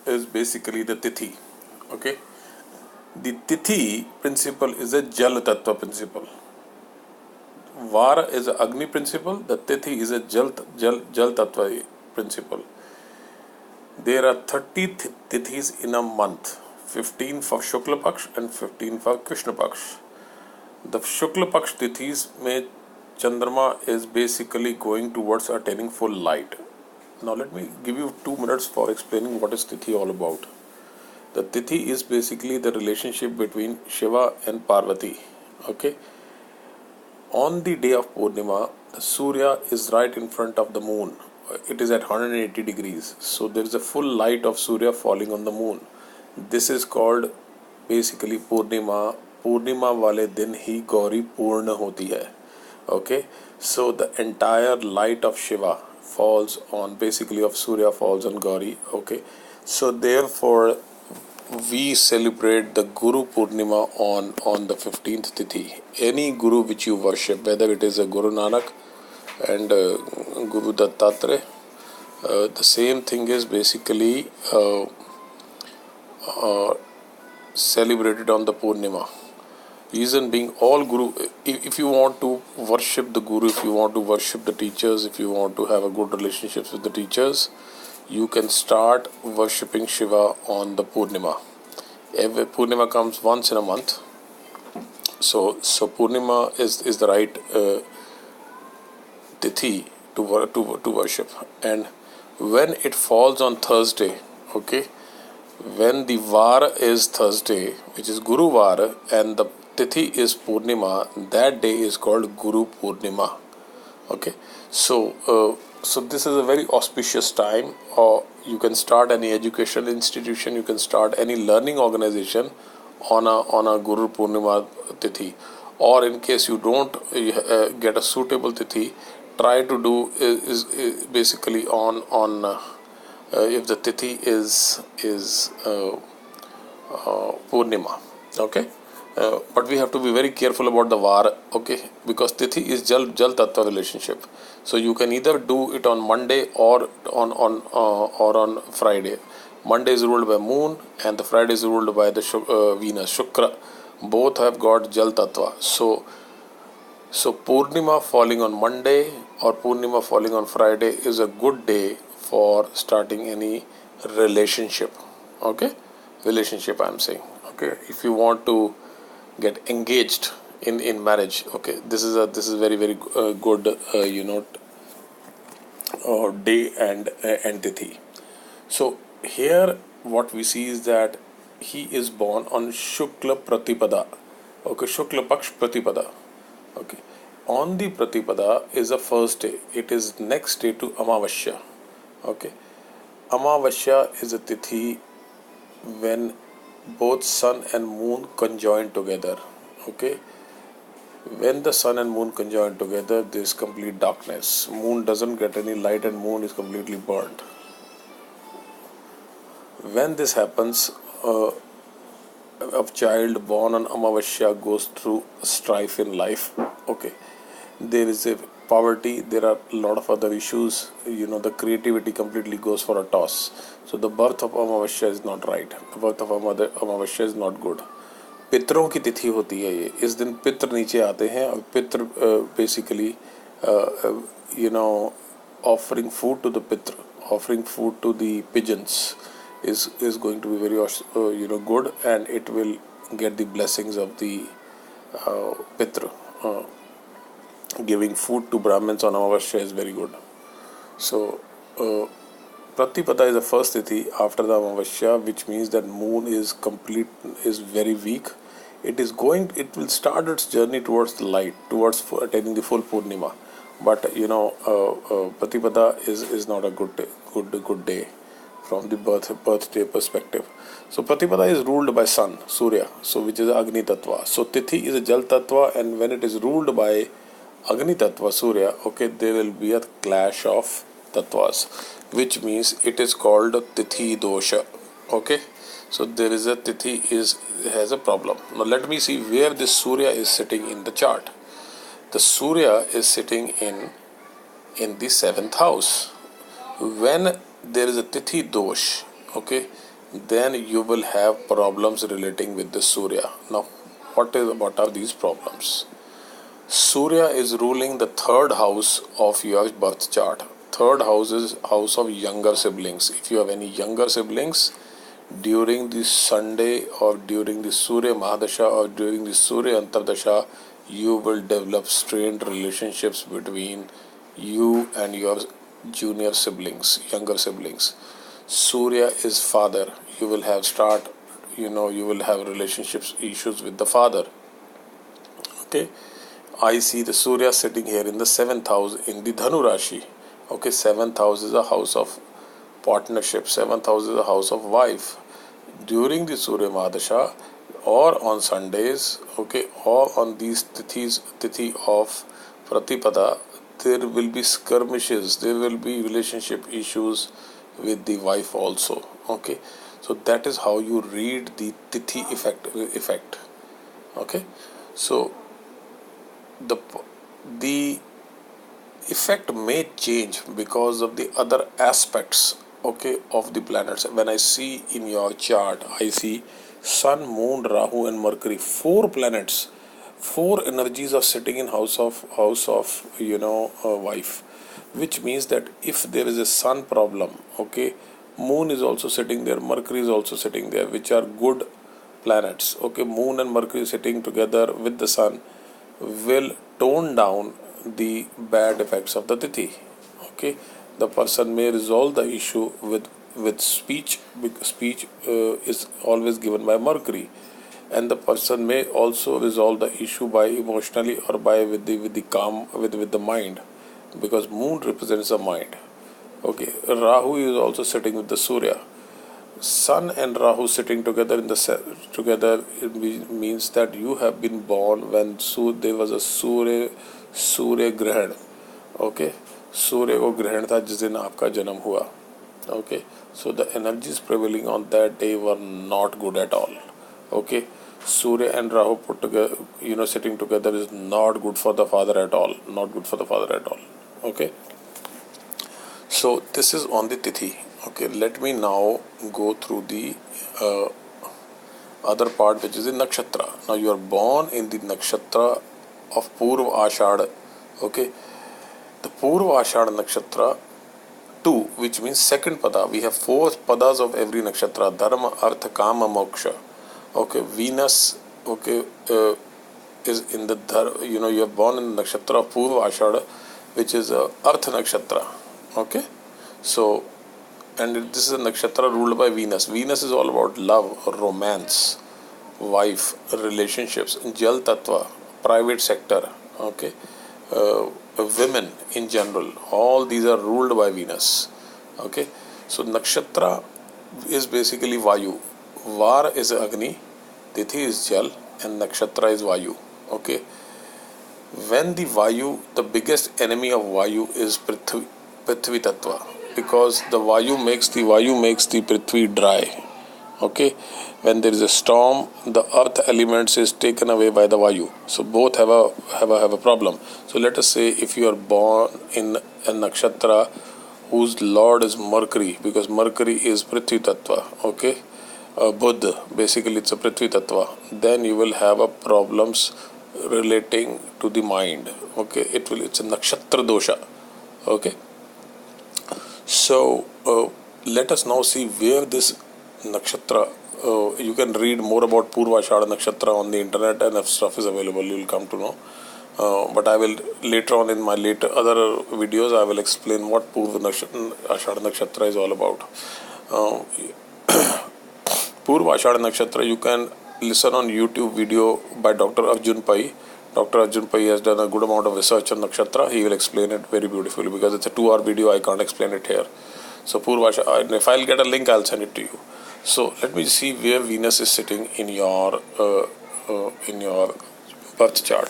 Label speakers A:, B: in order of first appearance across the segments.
A: is basically the Tithi. Okay, the Tithi principle is a Jal Tattva principle. Vara is a Agni principle. The Tithi is a Jal Tattva principle. There are 30 Tithis in a month. 15 for Shukla Paksh and 15 for Krishna Paksh. The Shukla Paksh Tithis mein Chandrama is basically going towards attaining full light. Now let me give you 2 minutes for explaining what is Tithi all about. The Tithi is basically the relationship between Shiva and Parvati. Okay. On the day of Purnima, the Surya is right in front of the moon. It is at 180 degrees. So there is a full light of Surya falling on the moon. This is called basically Purnima. Purnima wale din hi Gauri Purna hoti hai. Okay. So the entire light of Shiva falls on, basically of Surya falls on Gauri. Okay. So therefore we celebrate the Guru Purnima on the 15th Tithi. Any Guru which you worship, whether it is a Guru Nanak and Guru Dattatreya, the same thing is basically celebrated on the Purnima. Reason being, all Guru, if you want to worship the Guru, if you want to worship the teachers, if you want to have a good relationship with the teachers, you can start worshipping Shiva on the Purnima. Every Purnima comes once in a month. So Purnima is the right Tithi to worship. And when it falls on Thursday, okay, when the Vara is Thursday, which is Guru Vara, and the Tithi is Purnima, that day is called Guru Purnima. Okay, so this is a very auspicious time. Or you can start any educational institution, you can start any learning organization on a Guru Purnima Tithi. Or in case you don't get a suitable Tithi, try to do is basically on if the Tithi is Purnima. Okay. But we have to be very careful about the Var, okay, because Tithi is Jal Tattva relationship. So you can either do it on Monday or on Friday. Monday is ruled by Moon and the Friday is ruled by the Venus, Shukra. Both have got Jal Tattva. So Purnima falling on Monday or Purnima falling on Friday is a good day for starting any relationship. Okay, relationship I'm saying. Okay, if you want to get engaged in marriage, okay, this is very good day and Tithi. So here what we see is that he is born on Shukla Pratipada. Okay, Shukla Paksh Pratipada. Okay, on the Pratipada is the first day. It is next day to Amavasya. Okay, Amavasya is a Tithi when both sun and moon conjoin together. Okay, when the sun and moon conjoin together, there is complete darkness. Moon doesn't get any light and moon is completely burnt. When this happens, a child born on Amavasya goes through strife in life. Okay, there is a poverty, there are a lot of other issues, the creativity completely goes for a toss. So the birth of Amavasya is not right, the birth of Amavasya is not good. पितरों की तिथि होती है ये, इस दिन पितर नीचे आते हैं और पितर basically offering food to the pitra, offering food to the pigeons is going to be very good, and it will get the blessings of the pitra. Giving food to Brahmins on Amavasya is very good. So Pratipada is the first Tithi after the Amavasya, which means that moon is very weak. It will start its journey towards the light, towards attaining the full Purnima. But Pratipada is not a good day from the birthday perspective. So Pratipada is ruled by sun, Surya, so which is Agni Tattva. So Tithi is a Jal Tattva, and when it is ruled by Agni Tattva, Surya, okay, there will be a clash of Tattvas, which means it is called Tithi Dosha. Okay, so there is a Tithi has a problem. Now let me see where this Surya is sitting in the chart. The Surya is sitting in the 7th house. When there is a Tithi Dosh, okay, then you will have problems relating with the Surya. Now, what are these problems? Surya is ruling the third house of your birth chart. Third house is house of younger siblings. If you have any younger siblings, during the Sunday or during the Surya Mahadasha or during the Surya Antardasha, you will develop strained relationships between you and your junior siblings, younger siblings. Surya is father. You will have you will have relationships issues with the father. Okay, I see the Surya sitting here in the seventh house in the Dhanu Rashi. Okay, seventh house is a house of partnership. Seventh house is a house of wife. During the Surya Mahadasha or on Sundays, okay, or on these tithi of Pratipada, there will be skirmishes. There will be relationship issues with the wife also. Okay, so that is how you read the tithi effect. Okay, so the effect may change because of the other aspects, okay, of the planets. When I see in your chart, I see sun, moon, Rahu and Mercury, four planets, four energies are sitting in house of wife, which means that if there is a sun problem, okay, moon is also sitting there, Mercury is also sitting there, which are good planets. Okay, moon and Mercury sitting together with the sun will tone down the bad effects of the tithi. Okay, the person may resolve the issue with speech. Speech is always given by Mercury, and the person may also resolve the issue by emotionally or by with the calm with the mind, because moon represents the mind. Okay, Rahu is also sitting with the Surya. Sun and Rahu sitting together in the together, it means that you have been born when there was a Surya Grahan. Okay, सूर्य को ग्रहण था जिस दिन आपका जन्म हुआ. Okay, so the energies prevailing on that day were not good at all. Okay, Surya and Rahu put together, sitting together is not good for the father at all. Not good for the father at all. Okay, so this is on the tithi. Okay, let me now go through the other part, which is the nakshatra. Now you are born in the nakshatra of Purva Ashad. Okay, the Purva Ashad nakshatra 2, which means second pada. We have 4 padas of every nakshatra: Dharma, Artha, Kama, Moksha. Okay, Venus, okay, is in the you are born in the nakshatra of Purva Ashad, which is Artha nakshatra. Okay, so, and this is a nakshatra ruled by Venus. Venus is all about love, romance, wife, relationships, Jal Tattva, private sector, okay, women in general. All these are ruled by Venus. Okay, so nakshatra is basically Vayu. Var is Agni, Tithi is Jal, and nakshatra is Vayu. Okay, when the Vayu, the biggest enemy of Vayu is Prithvi Tattva, because the Vayu makes the Prithvi dry. Okay, when there is a storm, the earth elements is taken away by the Vayu. So both have a problem. So let us say if you are born in a nakshatra whose lord is Mercury, because Mercury is Prithvi Tattva. Okay, Buddha, basically it's a Prithvi Tattva. Then you will have a problems relating to the mind. Okay, it's a nakshatra dosha. Okay, so let us now see where this nakshatra. You can read more about Purva Ashada nakshatra on the internet, and if stuff is available, you will come to know. But I will later on in my other videos, I will explain what Purva Ashada nakshatra is all about. Purva Ashada nakshatra, you can listen on YouTube video by Dr. Arjun Pai. Dr. Arjun Pai has done a good amount of research on nakshatra. He will explain it very beautifully, because it's a 2-hour video. I can't explain it here. So Purva Ashada, if I'll get a link, I'll send it to you. So let me see where Venus is sitting in your birth chart.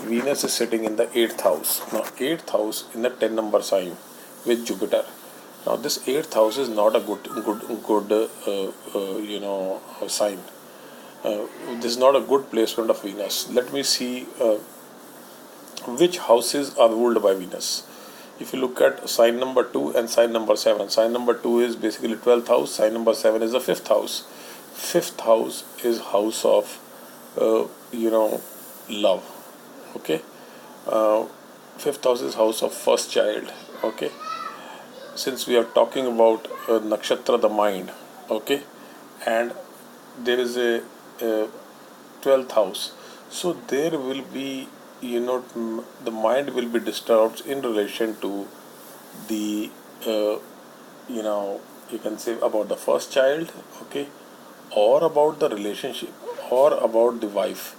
A: Venus is sitting in the 8th house. Now 8th house in the 10 number sign with Jupiter. Now this 8th house is not a good sign. This is not a good placement of Venus. Let me see which houses are ruled by Venus. if you look at sign number 2 and sign number 7, sign number 2 is basically 12th house, sign number 7 is the 5th house. 5th house is house of love. Okay, 5th house is house of first child. Okay, since we are talking about nakshatra, the mind. Okay, and there is a 12th house, so there will be, the mind will be disturbed in relation to the you can say about the first child. Okay, or about the relationship, or about the wife.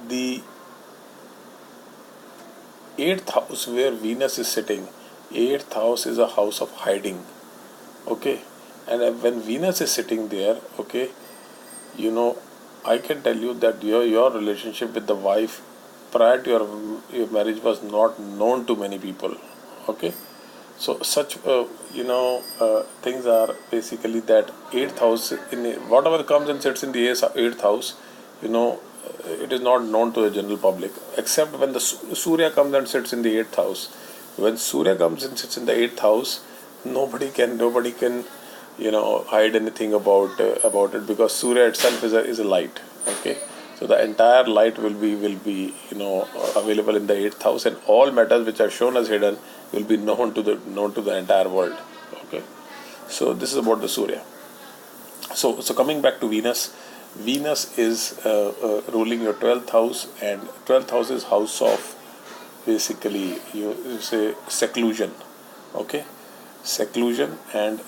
A: The 8th house where Venus is sitting, 8th house is a house of hiding. Okay, and when Venus is sitting there, okay, I can tell you that your relationship with the wife prior to your marriage was not known to many people. Okay, so such things are basically that 8th house, in whatever comes and sits in the 8th house, it is not known to the general public, except when the Surya comes and sits in the 8th house. When Surya comes and sits in the 8th house, nobody can hide anything about it, because Surya itself is a light. Okay, so the entire light will be available in the 8th house, and all matters which are shown as hidden will be known to the entire world. Okay, so this is about the Surya. So coming back to Venus, Venus is ruling your 12th house, and 12th house is house of basically you say seclusion. Okay, seclusion and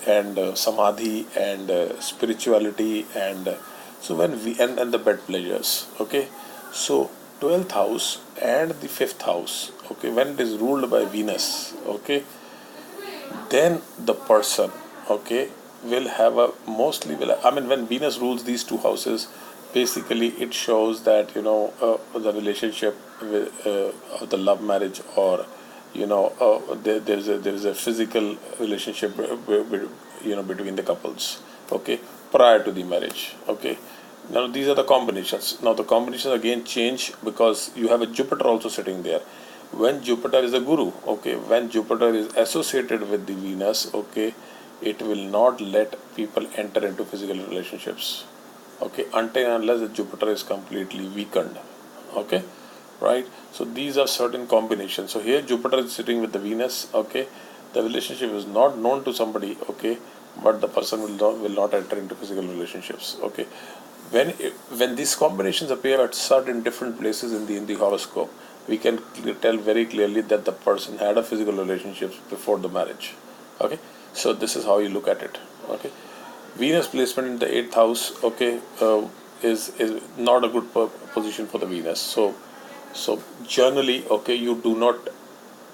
A: samadhi and spirituality, and so when we and the bed pleasures. Okay, so 12th house and the 5th house, okay, when it is ruled by Venus, okay, then the person, okay, will have a mostly will I mean when Venus rules these two houses, basically it shows that the relationship with the love marriage, or there is a physical relationship between the couples. Okay, prior to the marriage. Okay, now these are the combinations. Now the combinations again change, because you have a Jupiter also sitting there. When Jupiter is a guru, okay, when Jupiter is associated with the Venus, okay, it will not let people enter into physical relationships. Okay, until and unless the Jupiter is completely weakened. Okay, right? So these are certain combinations. So here Jupiter is sitting with the Venus. Okay, the relationship is not known to somebody. Okay, but the person will not enter into physical relationships. Okay, when these combinations appear at certain different places in the horoscope, we can tell very clearly that the person had a physical relationship before the marriage. Okay, so this is how you look at it. Okay, Venus placement in the 8th house, okay, is not a good position for the Venus. So generally, okay, you do not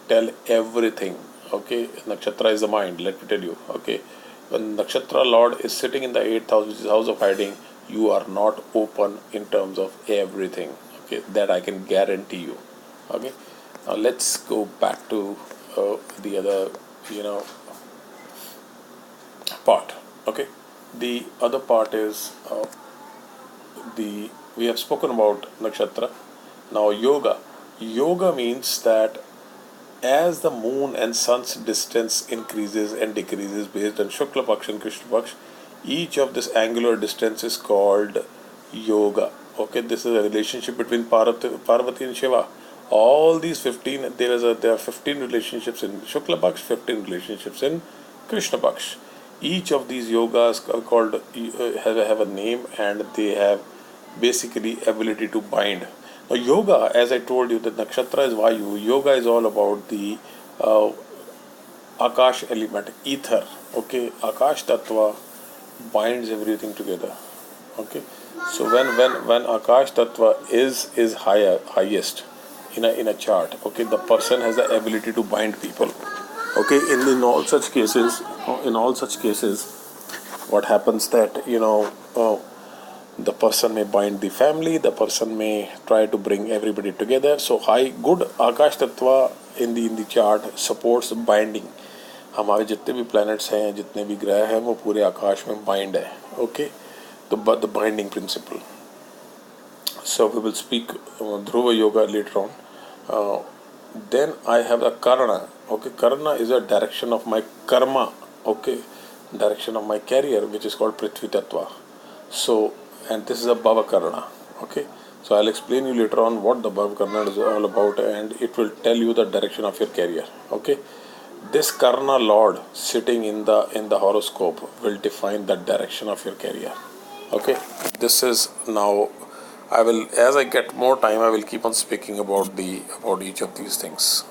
A: tell everything. Okay, nakshatra is the mind. Let me tell you. Okay, when nakshatra lord is sitting in the 8th house, which is house of hiding, you are not open in terms of everything. Okay, that I can guarantee you. Okay, now let's go back to the other part. Okay, the other part is we have spoken about nakshatra. Now yoga means that as the moon and sun's distance increases and decreases based on Shukla Paksh and Krishna Paksh, each of this angular distance is called yoga. Okay, this is a relationship between Parvati and Shiva. All these 15, there are 15 relationships in Shukla Paksh, 15 relationships in Krishna Paksh. Each of these yogas are called have a name, and they have basically ability to bind. Now yoga, as I told you, the nakshatra is Vayu. Yoga is all about the Akash element, ether. Okay, Akash Tattva binds everything together. Okay, so when Akash Tattva is highest in a chart, okay, the person has the ability to bind people. Okay, in all such cases, what happens that the person may bind the family, the person may try to bring everybody together. So good Akash Tattva in the chart supports binding. हमारे जितने भी planets हैं, जितने भी ग्रह हैं, वो पूरे आकाश में bind है. Okay, the binding principle. So we will speak Dhruva Yoga later on. Then I have the Karna. Okay, Karna is a direction of my karma. Okay, direction of my career, which is called Prithvi Tattva. So, and this is a Bhava Karna. Okay, so I'll explain you later on what the Bhava Karna is all about, and it will tell you the direction of your career. Okay, this Karna Lord sitting in the horoscope will define the direction of your career. Okay, this is now. I will, as I get more time, I will keep on speaking about each of these things.